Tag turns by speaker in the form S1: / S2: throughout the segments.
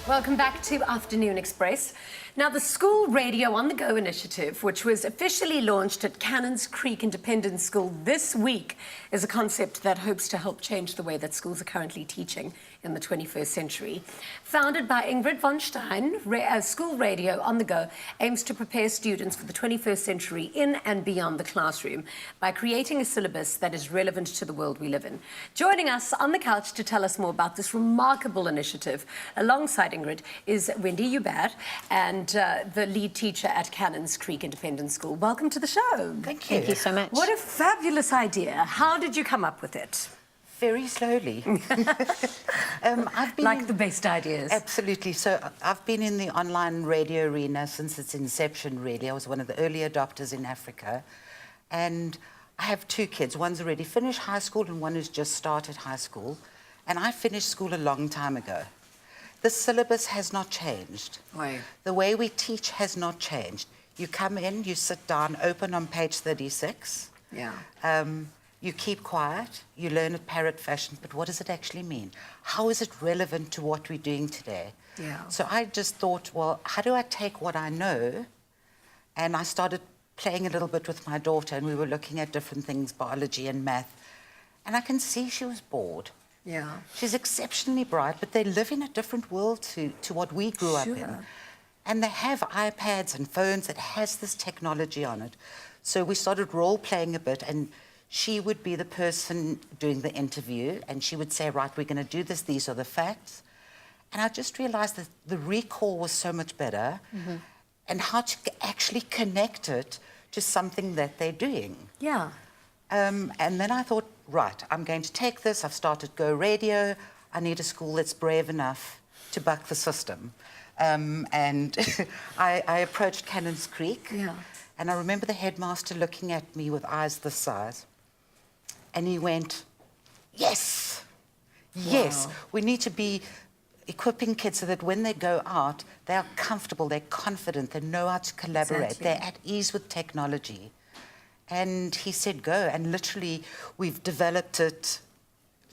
S1: Welcome back to Afternoon Express. Now, the School Radio on the Go initiative, which was officially launched at Cannons Creak Independent School this week, is a concept that hopes to help change the way that schools are currently teaching in the 21st century. Founded by Ingrid von Stein, School Radio on the Go aims to prepare students for the 21st century in and beyond the classroom by creating a syllabus that is relevant to the world we live in. Joining us on the couch to tell us more about this remarkable initiative, alongside Ingrid, is Wendy Joubert, and the lead teacher at Cannons Creak Independent School. Welcome to the show.
S2: Thank you.
S3: Thank you so much.
S1: What a fabulous idea. How did you come up with it?
S2: Very slowly. I've been
S1: like the best ideas.
S2: Absolutely. So I've been in the online radio arena since its inception, really. I was one of the early adopters in Africa. And I have two kids. One's already finished high school and one has just started high school. And I finished school a long time ago. The syllabus has not changed.
S1: Why?
S2: The way we teach has not changed. You come in, you sit down, open on page 36.
S1: Yeah.
S2: You keep quiet, you learn it parrot fashion, but what does it actually mean? How is it relevant to what we're doing today?
S1: Yeah.
S2: So I just thought, well, how do I take what I know? And I started playing a little bit with my daughter, and we were looking at different things, biology and math. And I can see she was bored.
S1: Yeah.
S2: She's exceptionally bright, but they live in a different world to what we grew up in. And they have iPads and phones that has this technology on it. So we started role-playing a bit, and she would be the person doing the interview, and she would say, right, we're going to do this, these are the facts. And I just realized that the recall was so much better, and how to actually connect it to something that they're doing.
S1: Yeah.
S2: And then I thought, right, I'm going to take this. I've started Go Radio. I need a school that's brave enough to buck the system. And I approached Cannons Creak.
S1: Yeah.
S2: And I remember the headmaster looking at me with eyes this size. And he went, yes, yes.
S1: Wow.
S2: We need to be equipping kids so that when they go out, they are comfortable, they're confident, they know how to collaborate,
S1: Exactly.
S2: they're at ease with technology. And he said, go. And literally, we've developed it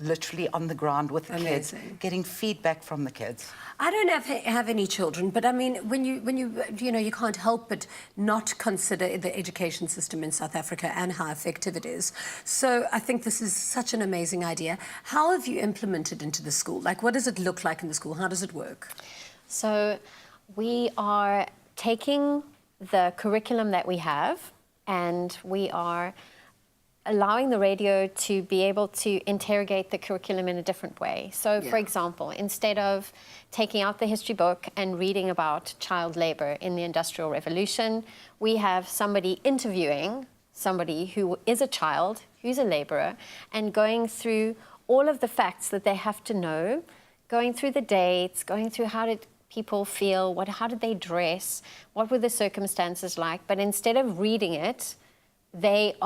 S2: literally on the ground with the kids, getting feedback from the kids.
S1: I don't have any children, but I mean, when you can't help but not consider the education system in South Africa and how effective it is. So I think this is such an amazing idea. How have you implemented into the school? Like, what does it look like in the school? How does it work?
S3: So we are taking the curriculum that we have, and we are allowing the radio to be able to interrogate the curriculum in a different way. So, for example, instead of taking out the history book and reading about child labor in the Industrial Revolution, we have somebody interviewing somebody who is a child, who's a laborer, and going through all of the facts that they have to know, going through the dates, going through how did people feel, how did they dress, what were the circumstances like. But instead of reading it, they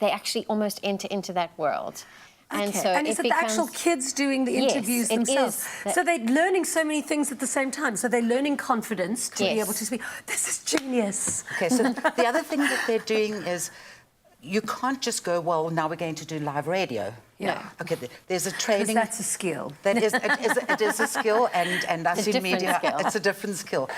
S3: actually almost enter into that world.
S1: Okay.
S3: And so
S1: and is it the actual kids doing the interviews themselves? So they're learning so many things at the same time. So they're learning confidence to be able to speak. This is genius.
S2: Okay, so the other thing that they're doing is you can't just go, well, now we're going to do live radio.
S1: Yeah.
S2: No. Okay, there's a training.
S1: Because that's a skill.
S2: That is, it is a skill, and I've seen media, it's a different skill.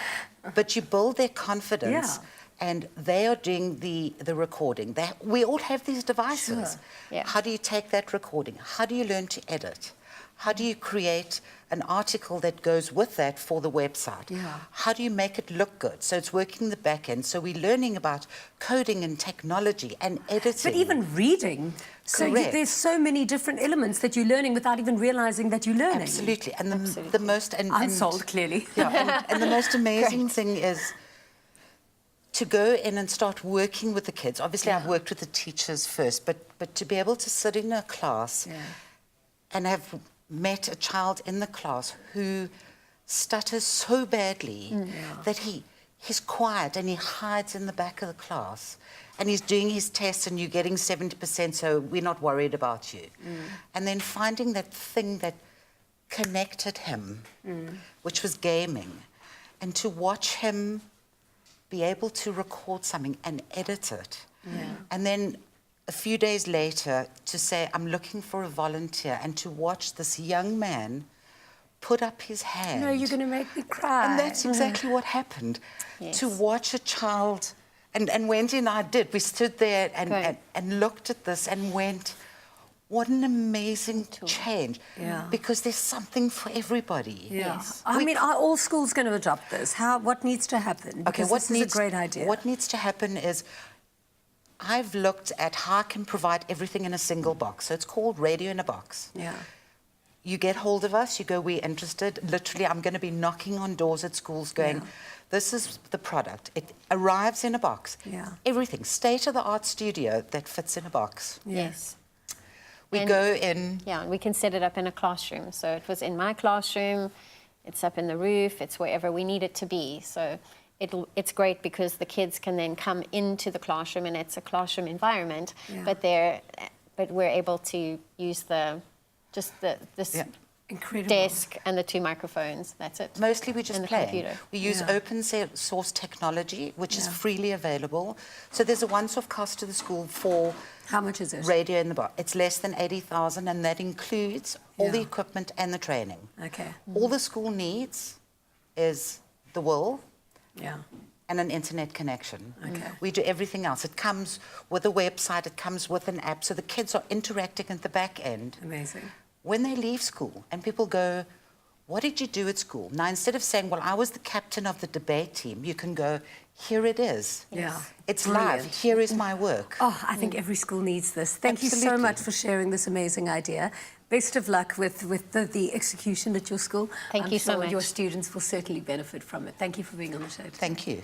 S2: But you build their confidence.
S1: Yeah.
S2: And they are doing the recording. We all have these devices.
S1: Sure.
S3: Yeah.
S2: How do you take that recording? How do you learn to edit? How do you create an article that goes with that for the website?
S1: Yeah.
S2: How do you make it look good? So it's working the back end. So we're learning about coding and technology and editing.
S1: But even reading. So there's so many different elements that you're learning without even realizing that you're learning.
S2: Absolutely. And the most...
S1: I'm sold, clearly.
S2: Yeah, and the most amazing thing is to go in and start working with the kids. Obviously, I've worked with the teachers first, but to be able to sit in a class and have met a child in the class who stutters so badly that he's quiet and he hides in the back of the class and he's doing his tests and you're getting 70%, so we're not worried about you. And then finding that thing that connected him, which was gaming, and to watch him be able to record something and edit it. And then a few days later to say, I'm looking for a volunteer, and to watch this young man put up his hand.
S1: No, you're going to make me cry.
S2: And that's exactly what happened.
S3: Yes.
S2: To watch a child, and Wendy and I did, we stood there and looked at this and went, what an amazing change.
S1: Yeah.
S2: Because there's something for everybody.
S1: Yeah.
S3: Yes.
S1: I mean, are all schools going to adopt this? What needs to happen? Because this is a great idea.
S2: What needs to happen is, I've looked at how I can provide everything in a single box. So it's called Radio in a Box.
S1: Yeah.
S2: You get hold of us, you go, we're interested. Literally, I'm going to be knocking on doors at schools going, this is the product. It arrives in a box.
S1: Yeah.
S2: Everything, state-of-the-art studio that fits in a box.
S3: Yes.
S2: We
S3: And-
S2: go in.
S3: Yeah, and we can set it up in a classroom. So it was in my classroom, it's up in the roof, it's wherever we need it to be. So it's great because the kids can then come into the classroom and it's a classroom environment, but we're able to use this
S1: Incredible.
S3: desk and the 2 microphones. That's it.
S2: Mostly we just
S3: And the
S2: play.
S3: computer.
S2: We use open source technology, which is freely available. So there's a once-off cost to the school for
S1: How much is it?
S2: Radio in the Box. It's less than 80,000, and that includes all the equipment and the training.
S1: Okay.
S2: All the school needs is the will
S1: Yeah.
S2: and an internet connection.
S1: Okay.
S2: We do everything else. It comes with a website, it comes with an app, so the kids are interacting at the back end.
S1: Amazing.
S2: When they leave school and people go, what did you do at school? Now, instead of saying, well, I was the captain of the debate team, you can go, here it is.
S1: Yeah.
S2: It's
S1: Brilliant.
S2: live. Here is my work.
S1: Oh, I think every school needs this. Thank you so
S2: Absolutely.
S1: much for sharing this amazing idea. Best of luck with the execution at your school.
S3: Thank
S1: I'm
S3: you so
S1: sure
S3: much.
S1: your students will certainly benefit from it. Thank you for being on the show today.
S2: Thank you.